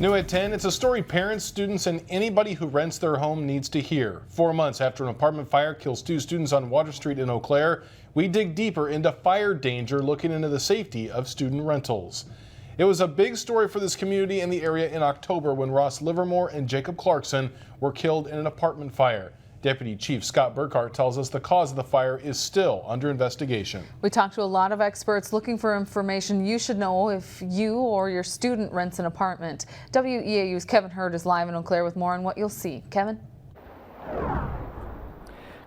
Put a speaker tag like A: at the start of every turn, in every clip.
A: New at 10, it's a story parents, students, and anybody who rents their home needs to hear. 4 months after an apartment fire kills 2 students on Water Street in Eau Claire, we dig deeper into fire danger, looking into the safety of student rentals. It was a big story for this community and the area in October when Ross Livermore and Jacob Clarkson were killed in an apartment fire. Deputy Chief Scott Burkhart tells us the cause of the fire is still under investigation.
B: We talked to a lot of experts looking for information you should know if you or your student rents an apartment. WEAU's Kevin Hurd is live in Eau Claire with more on what you'll see. Kevin?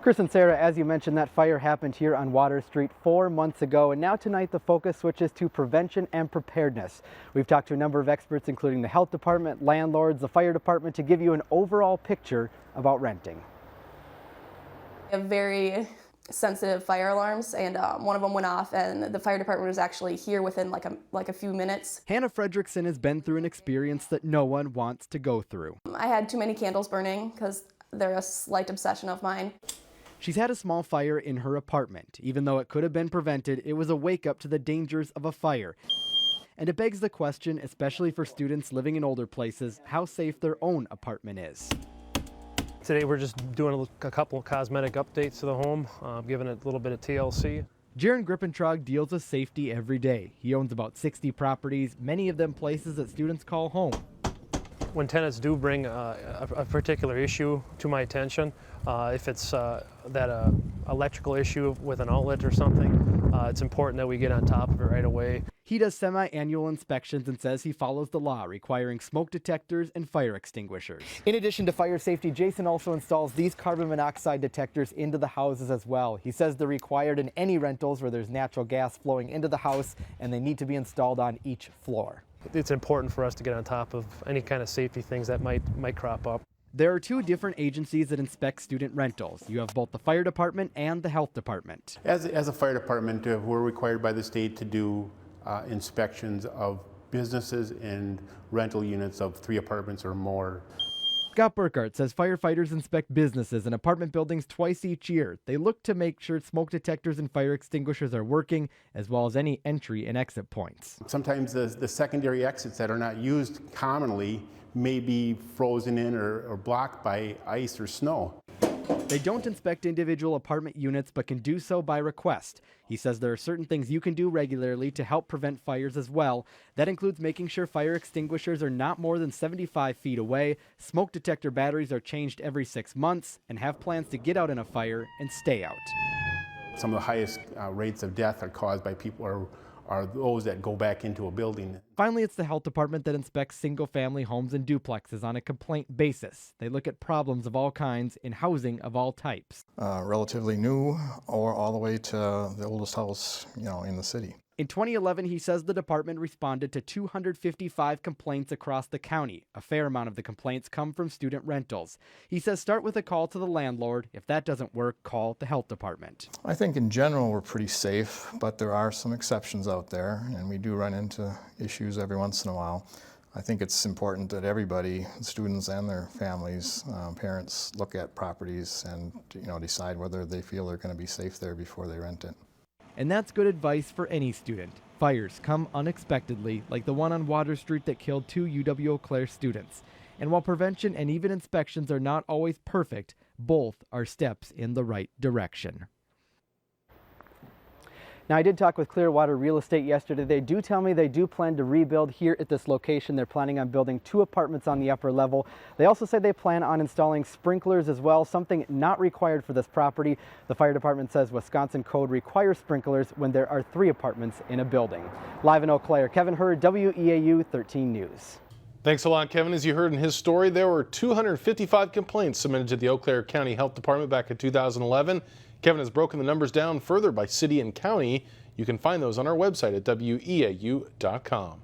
C: Chris and Sarah, as you mentioned, that fire happened here on Water Street 4 months ago, and now tonight the focus switches to prevention and preparedness. We've talked to a number of experts, including the health department, landlords, the fire department, to give you an overall picture about renting.
D: We have very sensitive fire alarms, and one of them went off, and the fire department was actually here within like a few minutes.
C: Hannah Fredrickson has been through an experience that no one wants to go through.
D: I had too many candles burning because they're a slight obsession of mine.
C: She's had a small fire in her apartment. Even though it could have been prevented, it was a wake-up to the dangers of a fire. And it begs the question, especially for students living in older places, how safe their own apartment is.
E: Today we're just doing a couple of cosmetic updates to the home, giving it a little bit of TLC.
C: Jaron Grippentrog deals with safety every day. He owns about 60 properties, many of them places that students call home.
E: When tenants do bring a particular issue to my attention, if it's that electrical issue with an outlet or something, it's important that we get on top of it right away.
C: He does semi-annual inspections and says he follows the law requiring smoke detectors and fire extinguishers. In addition to fire safety, Jason also installs these carbon monoxide detectors into the houses as well. He says they're required in any rentals where there's natural gas flowing into the house, and they need to be installed on each floor.
E: It's important for us to get on top of any kind of safety things that might crop up.
C: There are 2 different agencies that inspect student rentals. You have both the fire department and the health department.
F: As a fire department, we're required by the state to do inspections of businesses and rental units of 3 apartments or more.
C: Scott Burkhart says firefighters inspect businesses and apartment buildings twice each year. They look to make sure smoke detectors and fire extinguishers are working, as well as any entry and exit points.
F: Sometimes the secondary exits that are not used commonly may be frozen in or blocked by ice or snow.
C: They don't inspect individual apartment units, but can do so by request. He says there are certain things you can do regularly to help prevent fires as well. That includes making sure fire extinguishers are not more than 75 feet away, smoke detector batteries are changed every 6 months, and have plans to get out in a fire and stay out.
F: Some of the highest rates of death are caused by people are those that go back into a building.
C: Finally, it's the health department that inspects single-family homes and duplexes on a complaint basis. They look at problems of all kinds in housing of all types.
G: Relatively new or all the way to the oldest house, in the city.
C: In 2011, he says the department responded to 255 complaints across the county. A fair amount of the complaints come from student rentals. He says start with a call to the landlord. If that doesn't work, call the health department.
G: I think in general we're pretty safe, but there are some exceptions out there, and we do run into issues every once in a while. I think it's important that everybody, students and their families, parents, look at properties and decide whether they feel they're going to be safe there before they rent it.
C: And that's good advice for any student. Fires come unexpectedly, like the one on Water Street that killed 2 UW-Eau Claire students. And while prevention and even inspections are not always perfect, both are steps in the right direction. Now, I did talk with Clearwater Real Estate yesterday. They do tell me they do plan to rebuild here at this location. They're planning on building 2 apartments on the upper level. They also say they plan on installing sprinklers as well, something not required for this property. The fire department says Wisconsin code requires sprinklers when there are 3 apartments in a building. Live in Eau Claire, Kevin Hurd, WEAU 13 News.
A: Thanks a lot, Kevin. As you heard in his story, there were 255 complaints submitted to the Eau Claire County Health Department back in 2011. Kevin has broken the numbers down further by city and county. You can find those on our website at weau.com.